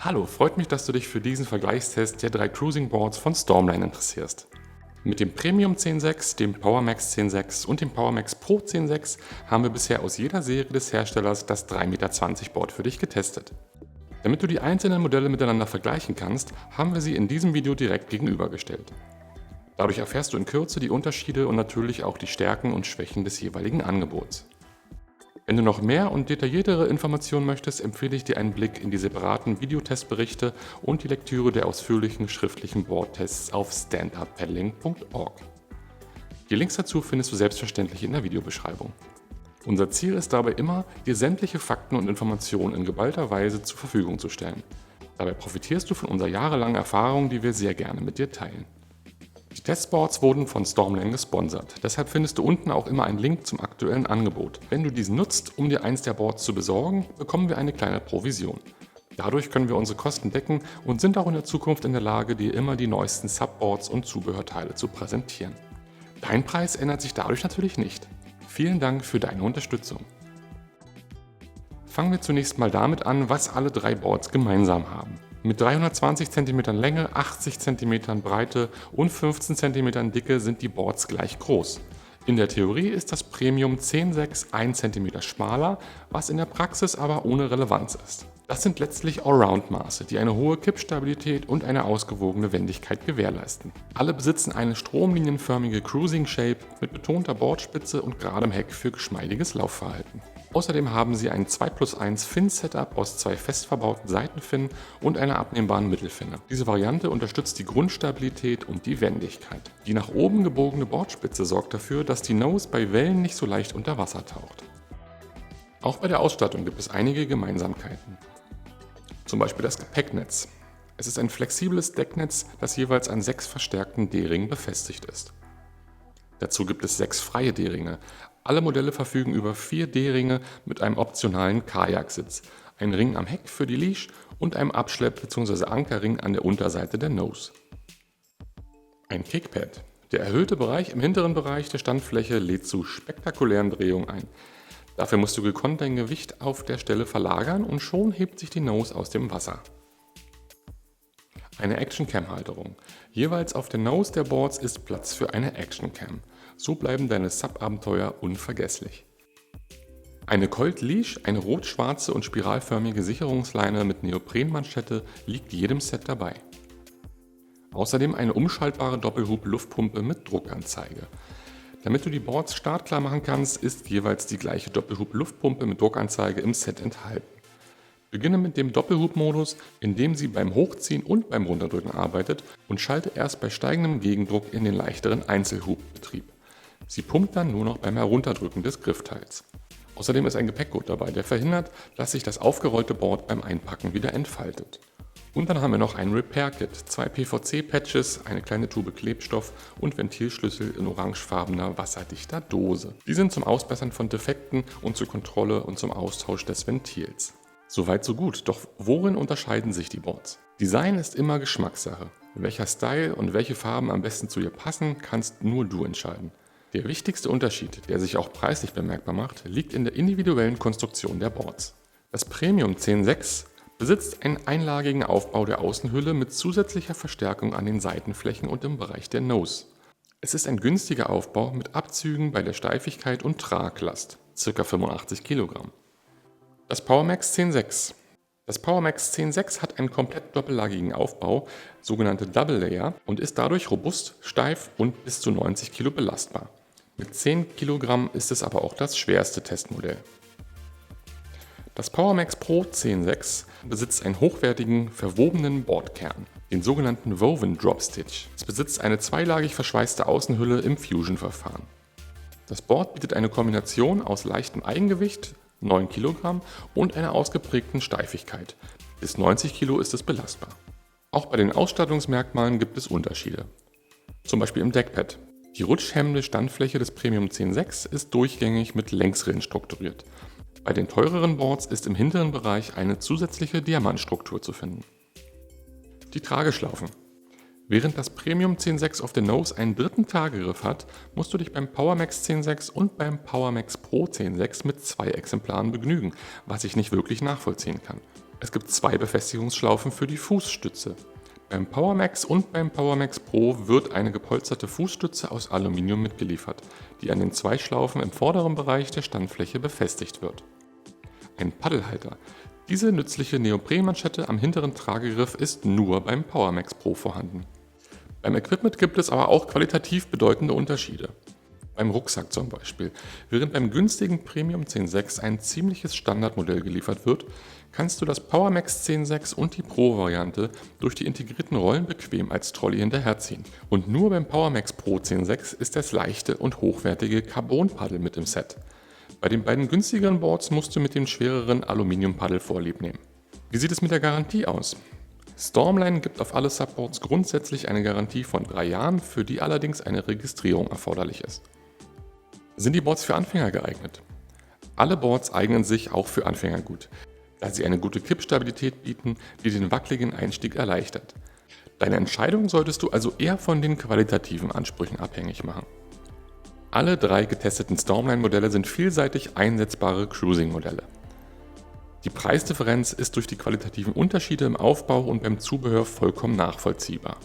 Hallo, freut mich, dass du dich für diesen Vergleichstest der 3 Cruising Boards von Stormline interessierst. Mit dem Premium 10.6, dem PowerMax 10.6 und dem PowerMax Pro 10.6 haben wir bisher aus jeder Serie des Herstellers das 3,20 Meter Board für dich getestet. Damit du die einzelnen Modelle miteinander vergleichen kannst, haben wir sie in diesem Video direkt gegenübergestellt. Dadurch erfährst du in Kürze die Unterschiede und natürlich auch die Stärken und Schwächen des jeweiligen Angebots. Wenn du noch mehr und detailliertere Informationen möchtest, empfehle ich dir einen Blick in die separaten Videotestberichte und die Lektüre der ausführlichen schriftlichen Boardtests auf standuppaddling.org. Die Links dazu findest du selbstverständlich in der Videobeschreibung. Unser Ziel ist dabei immer, dir sämtliche Fakten und Informationen in geballter Weise zur Verfügung zu stellen. Dabei profitierst du von unserer jahrelangen Erfahrung, die wir sehr gerne mit dir teilen. Die Testboards wurden von Stormline gesponsert, deshalb findest du unten auch immer einen Link zum aktuellen Angebot. Wenn du diesen nutzt, um dir eins der Boards zu besorgen, bekommen wir eine kleine Provision. Dadurch können wir unsere Kosten decken und sind auch in der Zukunft in der Lage, dir immer die neuesten Subboards und Zubehörteile zu präsentieren. Dein Preis ändert sich dadurch natürlich nicht. Vielen Dank für deine Unterstützung. Fangen wir zunächst mal damit an, was alle 3 Boards gemeinsam haben. Mit 320 cm Länge, 80 cm Breite und 15 cm Dicke sind die Boards gleich groß. In der Theorie ist das Premium 10.6 1 cm schmaler, was in der Praxis aber ohne Relevanz ist. Das sind letztlich Allround-Maße, die eine hohe Kippstabilität und eine ausgewogene Wendigkeit gewährleisten. Alle besitzen eine stromlinienförmige Cruising-Shape mit betonter Bordspitze und geradem Heck für geschmeidiges Laufverhalten. Außerdem haben sie ein 2+1 Fin-Setup aus 2 fest verbauten Seitenfinnen und einer abnehmbaren Mittelfinne. Diese Variante unterstützt die Grundstabilität und die Wendigkeit. Die nach oben gebogene Bordspitze sorgt dafür, dass die Nose bei Wellen nicht so leicht unter Wasser taucht. Auch bei der Ausstattung gibt es einige Gemeinsamkeiten. Zum Beispiel das Gepäcknetz. Es ist ein flexibles Decknetz, das jeweils an 6 verstärkten D-Ringen befestigt ist. Dazu gibt es 6 freie D-Ringe. Alle Modelle verfügen über 4 D-Ringe mit einem optionalen Kajaksitz, einen Ring am Heck für die Leash und einem Abschlepp- bzw. Ankerring an der Unterseite der Nose. Ein Kickpad. Der erhöhte Bereich im hinteren Bereich der Standfläche lädt zu spektakulären Drehungen ein. Dafür musst du gekonnt dein Gewicht auf der Stelle verlagern und schon hebt sich die Nose aus dem Wasser. Eine Action-Cam-Halterung. Jeweils auf der Nose der Boards ist Platz für eine Action-Cam. So bleiben deine Sub-Abenteuer unvergesslich. Eine Colt Leash, eine rot-schwarze und spiralförmige Sicherungsleine mit Neoprenmanschette liegt jedem Set dabei. Außerdem eine umschaltbare Doppelhub-Luftpumpe mit Druckanzeige. Damit du die Boards startklar machen kannst, ist jeweils die gleiche Doppelhub-Luftpumpe mit Druckanzeige im Set enthalten. Beginne mit dem Doppelhub-Modus, in dem sie beim Hochziehen und beim Runterdrücken arbeitet und schalte erst bei steigendem Gegendruck in den leichteren Einzelhubbetrieb. Sie pumpt dann nur noch beim Herunterdrücken des Griffteils. Außerdem ist ein Gepäckgurt dabei, der verhindert, dass sich das aufgerollte Board beim Einpacken wieder entfaltet. Und dann haben wir noch ein Repair-Kit, 2 PVC-Patches, eine kleine Tube Klebstoff und Ventilschlüssel in orangefarbener wasserdichter Dose. Die sind zum Ausbessern von Defekten und zur Kontrolle und zum Austausch des Ventils. Soweit so gut, doch worin unterscheiden sich die Boards? Design ist immer Geschmackssache. Welcher Style und welche Farben am besten zu ihr passen, kannst nur du entscheiden. Der wichtigste Unterschied, der sich auch preislich bemerkbar macht, liegt in der individuellen Konstruktion der Boards. Das Premium 10.6 besitzt einen einlagigen Aufbau der Außenhülle mit zusätzlicher Verstärkung an den Seitenflächen und im Bereich der Nose. Es ist ein günstiger Aufbau mit Abzügen bei der Steifigkeit und Traglast, ca. 85 Kilogramm. Das PowerMax 10.6. Das PowerMax 10.6 hat einen komplett doppellagigen Aufbau, sogenannte Double Layer, und ist dadurch robust, steif und bis zu 90 Kilo belastbar. Mit 10 Kilogramm ist es aber auch das schwerste Testmodell. Das PowerMax Pro 10.6 besitzt einen hochwertigen, verwobenen Bordkern, den sogenannten Woven Drop Stitch. Es besitzt eine zweilagig verschweißte Außenhülle im Fusion-Verfahren. Das Board bietet eine Kombination aus leichtem Eigengewicht, 9 Kilogramm, und einer ausgeprägten Steifigkeit. Bis 90 Kilo ist es belastbar. Auch bei den Ausstattungsmerkmalen gibt es Unterschiede. Zum Beispiel im Deckpad. Die rutschhemmende Standfläche des Premium 10.6 ist durchgängig mit Längsrillen strukturiert. Bei den teureren Boards ist im hinteren Bereich eine zusätzliche Diamantstruktur zu finden. Die Trageschlaufen. Während das Premium 10.6 auf der Nose einen dritten Tagegriff hat, musst du dich beim PowerMax 10.6 und beim PowerMax Pro 10.6 mit 2 Exemplaren begnügen, was ich nicht wirklich nachvollziehen kann. Es gibt zwei Befestigungsschlaufen für die Fußstütze. Beim PowerMax und beim PowerMax Pro wird eine gepolsterte Fußstütze aus Aluminium mitgeliefert, die an den zwei Schlaufen im vorderen Bereich der Standfläche befestigt wird. Ein Paddelhalter. Diese nützliche Neoprenmanschette am hinteren Tragegriff ist nur beim PowerMax Pro vorhanden. Beim Equipment gibt es aber auch qualitativ bedeutende Unterschiede. Beim Rucksack zum Beispiel. Während beim günstigen Premium 10.6 ein ziemliches Standardmodell geliefert wird, kannst du das PowerMax 10.6 und die Pro-Variante durch die integrierten Rollen bequem als Trolley hinterherziehen. Und nur beim PowerMax Pro 10.6 ist das leichte und hochwertige Carbon-Paddel mit im Set. Bei den beiden günstigeren Boards musst du mit dem schwereren Aluminium-Paddel Vorlieb nehmen. Wie sieht es mit der Garantie aus? Stormline gibt auf alle Subboards grundsätzlich eine Garantie von 3 Jahren, für die allerdings eine Registrierung erforderlich ist. Sind die Boards für Anfänger geeignet? Alle Boards eignen sich auch für Anfänger gut, da sie eine gute Kippstabilität bieten, die den wackeligen Einstieg erleichtert. Deine Entscheidung solltest du also eher von den qualitativen Ansprüchen abhängig machen. Alle 3 getesteten Stormline-Modelle sind vielseitig einsetzbare Cruising-Modelle. Die Preisdifferenz ist durch die qualitativen Unterschiede im Aufbau und beim Zubehör vollkommen nachvollziehbar.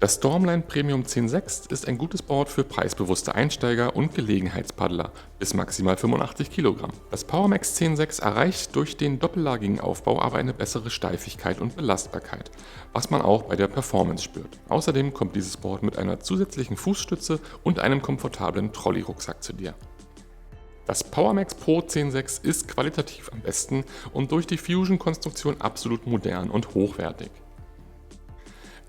Das Stormline Premium 10.6 ist ein gutes Board für preisbewusste Einsteiger und Gelegenheitspaddler bis maximal 85 Kilogramm. Das PowerMax 10.6 erreicht durch den doppellagigen Aufbau aber eine bessere Steifigkeit und Belastbarkeit, was man auch bei der Performance spürt. Außerdem kommt dieses Board mit einer zusätzlichen Fußstütze und einem komfortablen Trolley-Rucksack zu dir. Das PowerMax Pro 10.6 ist qualitativ am besten und durch die Fusion-Konstruktion absolut modern und hochwertig.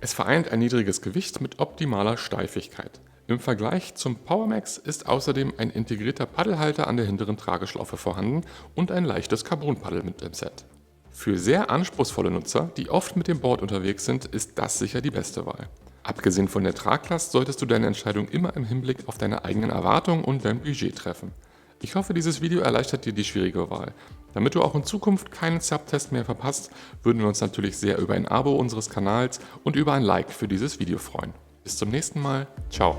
Es vereint ein niedriges Gewicht mit optimaler Steifigkeit. Im Vergleich zum PowerMax ist außerdem ein integrierter Paddelhalter an der hinteren Trageschlaufe vorhanden und ein leichtes Carbon-Paddel mit im Set. Für sehr anspruchsvolle Nutzer, die oft mit dem Board unterwegs sind, ist das sicher die beste Wahl. Abgesehen von der Traglast solltest du deine Entscheidung immer im Hinblick auf deine eigenen Erwartungen und dein Budget treffen. Ich hoffe, dieses Video erleichtert dir die schwierige Wahl. Damit du auch in Zukunft keinen Subtest mehr verpasst, würden wir uns natürlich sehr über ein Abo unseres Kanals und über ein Like für dieses Video freuen. Bis zum nächsten Mal. Ciao.